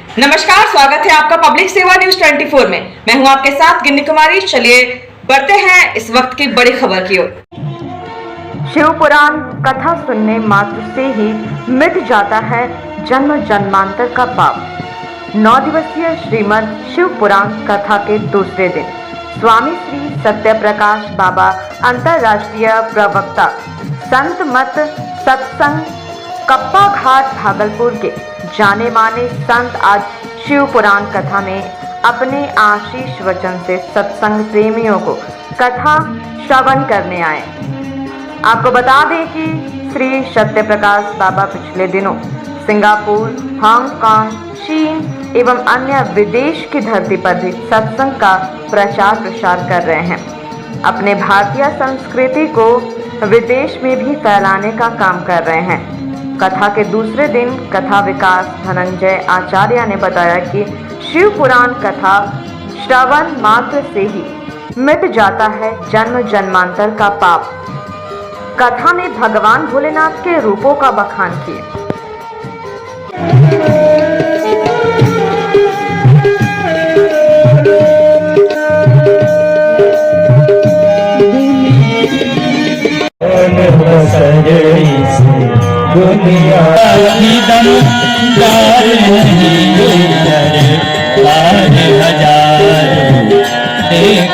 नमस्कार, स्वागत है आपका पब्लिक सेवा न्यूज 24 में। मैं हूं आपके साथ गिन्नी कुमारी। चलिए बढ़ते हैं इस वक्त की बड़ी खबर की ओर। शिव पुराण कथा सुनने मात्र से ही मिट जाता है जन्म जन्मांतर का पाप। 9 दिवसीय श्रीमद् शिव पुराण कथा के दूसरे दिन स्वामी श्री सत्यप्रकाश बाबा अंतर्राष्ट्रीय प्रवक्ता संत मत सत्संग कप्पा घाट भागलपुर के जाने माने संत आज शिव पुराण कथा में अपने आशीष वचन से सत्संग प्रेमियों को कथा श्रवण करने आए। आपको बता दें कि श्री सत्यप्रकाश बाबा पिछले दिनों सिंगापुर, हांगकांग, चीन एवं अन्य विदेश की धरती पर भी सत्संग का प्रचार प्रसार कर रहे हैं। अपने भारतीय संस्कृति को विदेश में भी फैलाने का काम कर रहे हैं। कथा के दूसरे दिन कथा विकास धनंजय आचार्य ने बताया कि शिव पुराण कथा श्रवण मात्र से ही मिट जाता है जन्म जन्मांतर का पाप। कथा में भगवान भोलेनाथ के रूपों का बखान किए। दुनिया दमदार नहीं बार हजार देख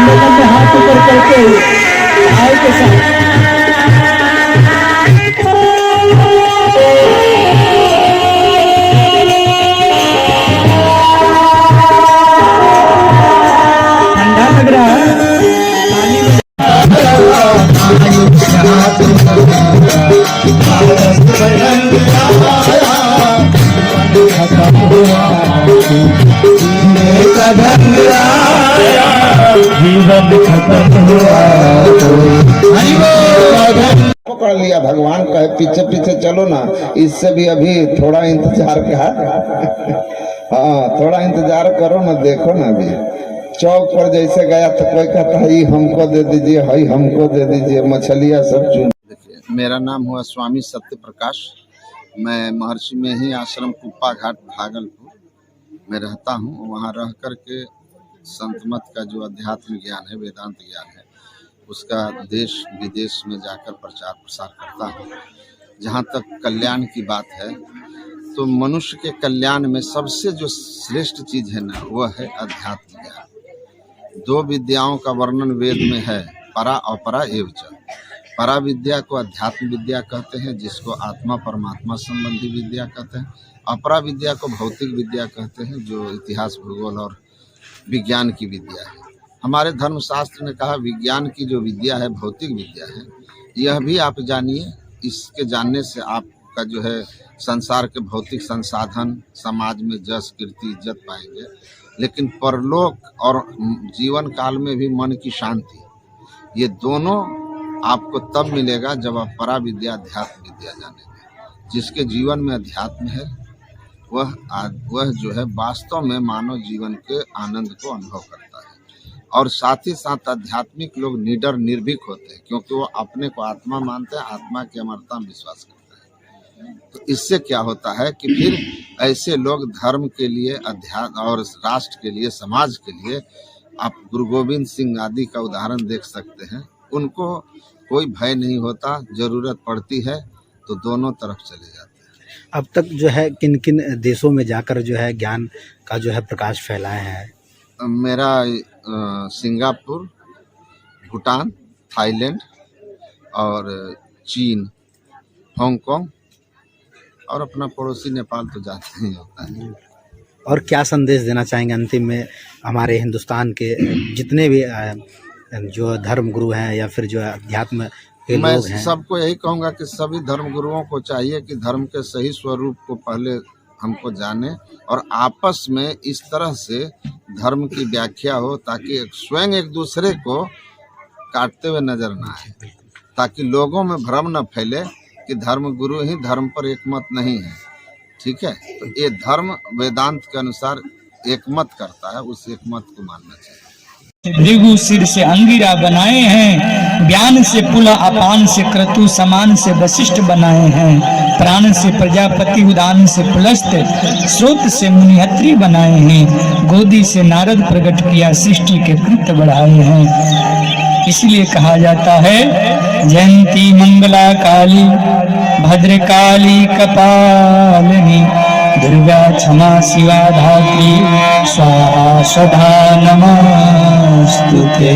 लंबे हाथ ऊपर करके आए के साथ जीवन खत्म हुआ पकड़ लिया। भगवान कहे पीछे पीछे चलो ना, इससे भी अभी थोड़ा इंतजार का हाँ थोड़ा इंतजार करो ना, देखो ना। अभी चौक पर जैसे गया तो कोई कहता है हमको दे दीजिए, हई हमको दे दीजिए, मछलियाँ सब चुन। देखिए, मेरा नाम हुआ स्वामी सत्य प्रकाश। मैं महर्षि में ही आश्रम कुप्पा घाट भागलपुर में रहता हूँ। वहाँ रह कर के संत मत का जो अध्यात्म ज्ञान है, वेदांत ज्ञान है, उसका देश विदेश में जाकर प्रचार प्रसार करता हूँ। जहाँ तक कल्याण की बात है तो मनुष्य के कल्याण में सबसे जो श्रेष्ठ चीज़ है ना, वह है अध्यात्म ज्ञान। 2 विद्याओं का वर्णन वेद में है, परा और परा एव च। परा विद्या को अध्यात्म विद्या कहते हैं, जिसको आत्मा परमात्मा संबंधी विद्या कहते हैं। अपरा विद्या को भौतिक विद्या कहते हैं, जो इतिहास भूगोल और विज्ञान की विद्या है। हमारे धर्मशास्त्र ने कहा विज्ञान की जो विद्या है, भौतिक विद्या है, यह भी आप जानिए। इसके जानने से आपका जो है संसार के भौतिक संसाधन, समाज में जस कीर्ति इज्जत पाएंगे, लेकिन परलोक और जीवन काल में भी मन की शांति, ये दोनों आपको तब मिलेगा जब आप परा विद्या अध्यात्म विद्या जानेंगे। जिसके जीवन में अध्यात्म है वह जो है वास्तव में मानव जीवन के आनंद को अनुभव करता है। और साथ ही साथ आध्यात्मिक लोग निडर निर्भीक होते हैं, क्योंकि वो अपने को आत्मा मानते हैं, आत्मा की अमरता में विश्वास करते हैं। तो इससे क्या होता है कि फिर ऐसे लोग धर्म के लिए, अध्यात्म और राष्ट्र के लिए, समाज के लिए, आप गुरु गोविंद सिंह आदि का उदाहरण देख सकते हैं। उनको कोई भय नहीं होता, जरूरत पड़ती है तो दोनों तरफ चले जाते हैं। अब तक जो है किन किन देशों में जाकर जो है ज्ञान का जो है प्रकाश फैलाए हैं? मेरा सिंगापुर, भूटान, थाईलैंड और चीन, हांगकांग और अपना पड़ोसी नेपाल तो जाते ही होता है। और क्या संदेश देना चाहेंगे अंतिम में हमारे हिंदुस्तान के जितने भी जो धर्म गुरु हैं या फिर जो अध्यात्म के मैं लोग हैं? सबको यही कहूँगा कि सभी धर्म गुरुओं को चाहिए कि धर्म के सही स्वरूप को पहले हमको जाने और आपस में इस तरह से धर्म की व्याख्या हो ताकि स्वयं एक दूसरे को काटते हुए नजर ना आए, ताकि लोगों में भ्रम न फैले कि धर्म गुरु ही धर्म पर एकमत नहीं है। ठीक है, तो ये धर्म वेदांत के अनुसार एकमत करता है, उस एकमत को मानना चाहिए। भृगु सिर से अंगिरा बनाए हैं, ज्ञान से पुला अपान से क्रतु समान से वशिष्ठ बनाए हैं, प्राण से प्रजापति उदान से पुलस्त स्रोत से मुनिहत्रि बनाए हैं, गोदी से नारद प्रकट किया सृष्टि के कृत्य बढ़ाए हैं। इसलिए कहा जाता है जयंती मंगला काली भद्रकाली कपालिनी दुर्गा क्षमा शिवा धात्री स्वाहा स्वधा नमस्तुते।